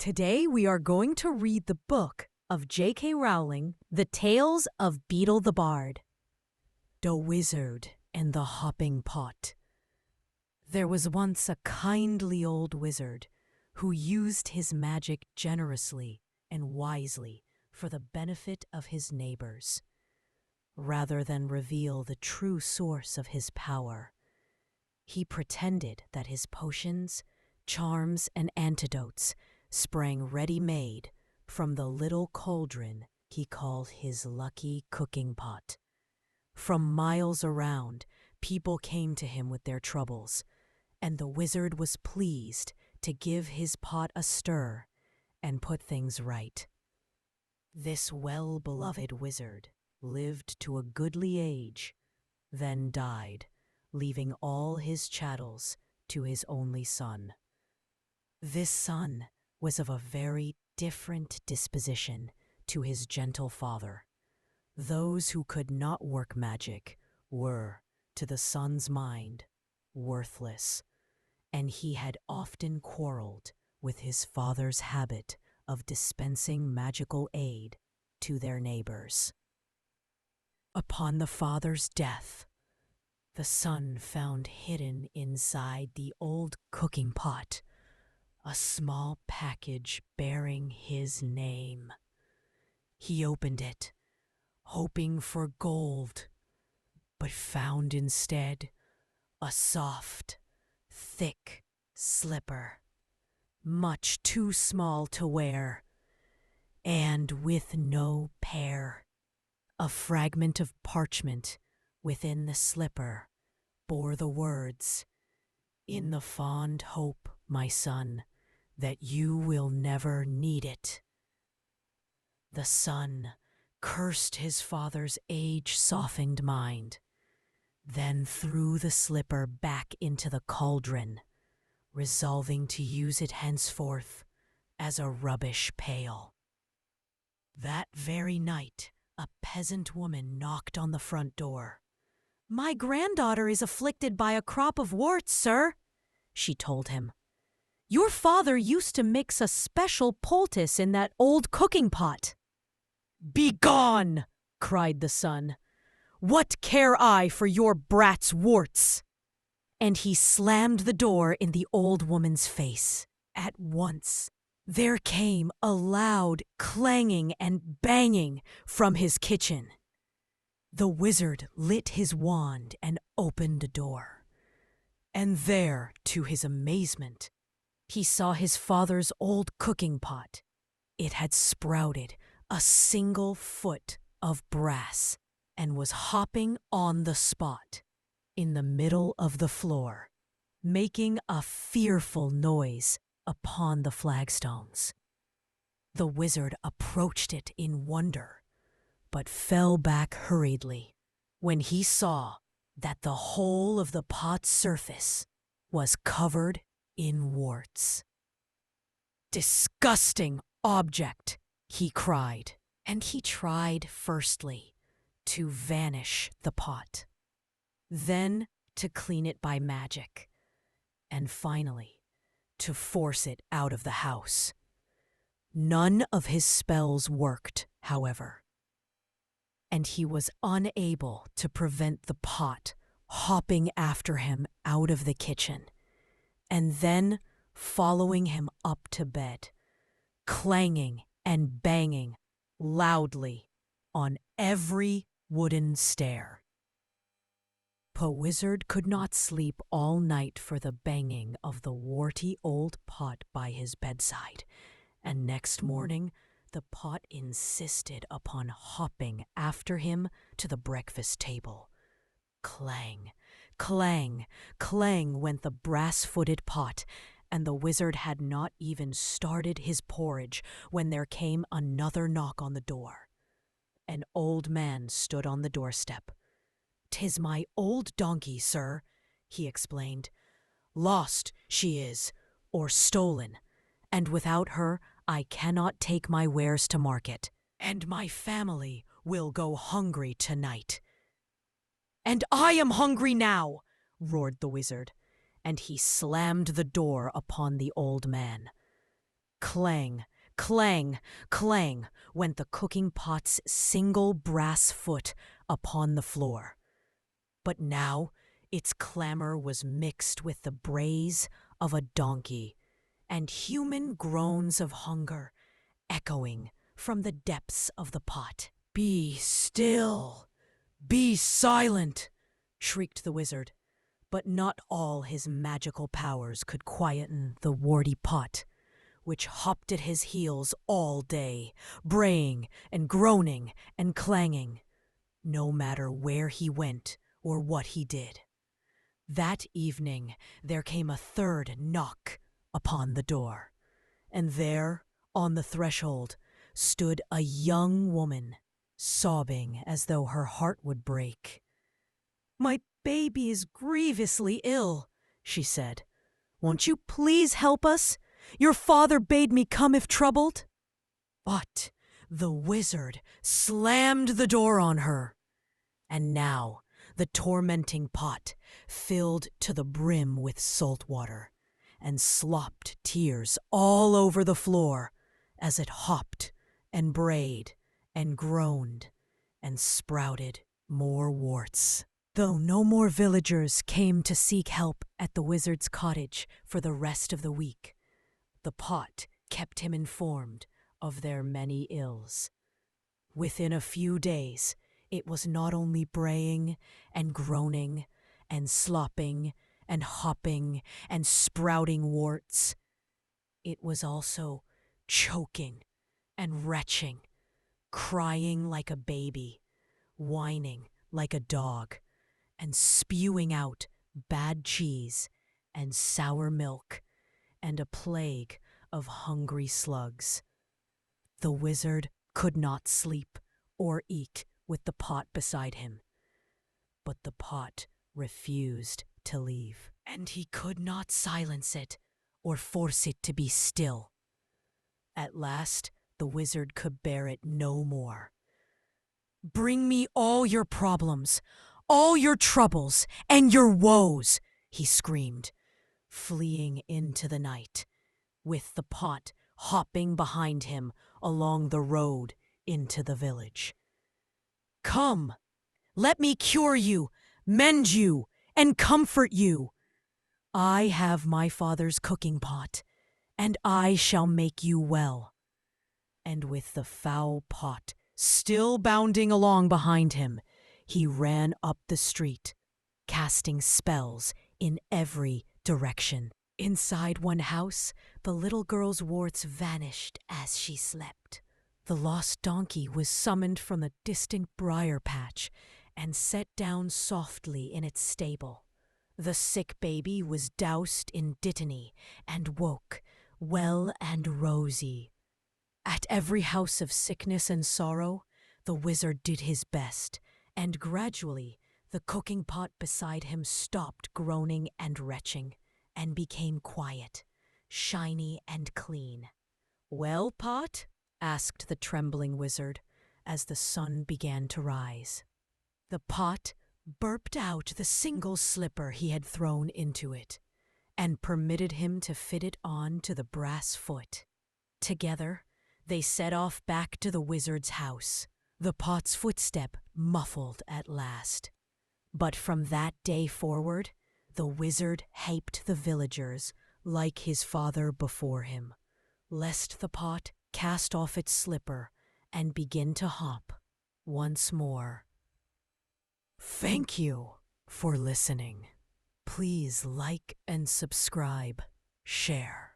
Today we are going to read the book of J.K. Rowling, The Tales of Beedle the Bard. The Wizard and the Hopping Pot. There was once a kindly old wizard who used his magic generously and wisely for the benefit of his neighbors. Rather than reveal the true source of his power, he pretended that his potions, charms, and antidotes sprang ready-made from the little cauldron he called his lucky cooking pot. From miles around, people came to him with their troubles, and the wizard was pleased to give his pot a stir and put things right. This well-beloved wizard lived to a goodly age, then died, leaving all his chattels to his only son. This son was of a very different disposition to his gentle father. Those who could not work magic were, to the son's mind, worthless, and he had often quarreled with his father's habit of dispensing magical aid to their neighbors. Upon the father's death, the son found hidden inside the old cooking pot a small package bearing his name. He opened it, hoping for gold, but found instead a soft, thick slipper, much too small to wear, and with no pair. A fragment of parchment within the slipper bore the words, "In the fond hope, my son, that you will never need it." The son cursed his father's age-softened mind, then threw the slipper back into the cauldron, resolving to use it henceforth as a rubbish pail. That very night, a peasant woman knocked on the front door. "My granddaughter is afflicted by a crop of warts, sir," she told him. "Your father used to mix a special poultice in that old cooking pot." "Begone!" cried the son. "What care I for your brat's warts?" And he slammed the door in the old woman's face. At once, there came a loud clanging and banging from his kitchen. The wizard lit his wand and opened the door. And there, to his amazement, he saw his father's old cooking pot. It had sprouted a single foot of brass and was hopping on the spot in the middle of the floor, making a fearful noise upon the flagstones. The wizard approached it in wonder, but fell back hurriedly when he saw that the whole of the pot's surface was covered in warts. "Disgusting object!" he cried, and he tried firstly to vanish the pot, then to clean it by magic, and finally to force it out of the house. None of his spells worked, however, and he was unable to prevent the pot hopping after him out of the kitchen, and then following him up to bed, clanging and banging loudly on every wooden stair. The wizard could not sleep all night for the banging of the warty old pot by his bedside, and next morning the pot insisted upon hopping after him to the breakfast table. Clang, clang, clang went the brass-footed pot, and the wizard had not even started his porridge when there came another knock on the door. An old man stood on the doorstep. "'Tis my old donkey, sir," he explained. "Lost she is, or stolen, and without her I cannot take my wares to market, and my family will go hungry tonight." "And I am hungry now!" roared the wizard, and he slammed the door upon the old man. Clang, clang, clang went the cooking pot's single brass foot upon the floor. But now its clamor was mixed with the brays of a donkey and human groans of hunger echoing from the depths of the pot. "Be still! Be silent!" shrieked the wizard. But not all his magical powers could quieten the warty pot, which hopped at his heels all day, braying and groaning and clanging, no matter where he went or what he did. That evening there came a third knock upon the door, and there, on the threshold, stood a young woman, sobbing as though her heart would break. "My baby is grievously ill," she said. "Won't you please help us? Your father bade me come if troubled." But the wizard slammed the door on her, and now the tormenting pot filled to the brim with salt water and slopped tears all over the floor as it hopped and brayed and groaned and sprouted more warts. Though no more villagers came to seek help at the wizard's cottage for the rest of the week, the pot kept him informed of their many ills. Within a few days, it was not only braying and groaning and slopping and hopping and sprouting warts, it was also choking and retching, crying like a baby, whining like a dog, and spewing out bad cheese and sour milk and a plague of hungry slugs. The wizard could not sleep or eat with the pot beside him, but the pot refused to leave, and he could not silence it or force it to be still. At last, the wizard could bear it no more. "Bring me all your problems, all your troubles, and your woes," he screamed, fleeing into the night, with the pot hopping behind him along the road into the village. "Come, let me cure you, mend you, and comfort you. I have my father's cooking pot, and I shall make you well." And with the foul pot still bounding along behind him, he ran up the street, casting spells in every direction. Inside one house, the little girl's warts vanished as she slept. The lost donkey was summoned from the distant briar patch and set down softly in its stable. The sick baby was doused in dittany and woke, well and rosy. At every house of sickness and sorrow, the wizard did his best, and gradually the cooking pot beside him stopped groaning and retching, and became quiet, shiny and clean. "Well, pot?" asked the trembling wizard as the sun began to rise. The pot burped out the single slipper he had thrown into it, and permitted him to fit it on to the brass foot. Together, they set off back to the wizard's house, the pot's footstep muffled at last. But from that day forward, the wizard hyped the villagers like his father before him, lest the pot cast off its slipper and begin to hop once more. Thank you for listening. Please like and subscribe, share.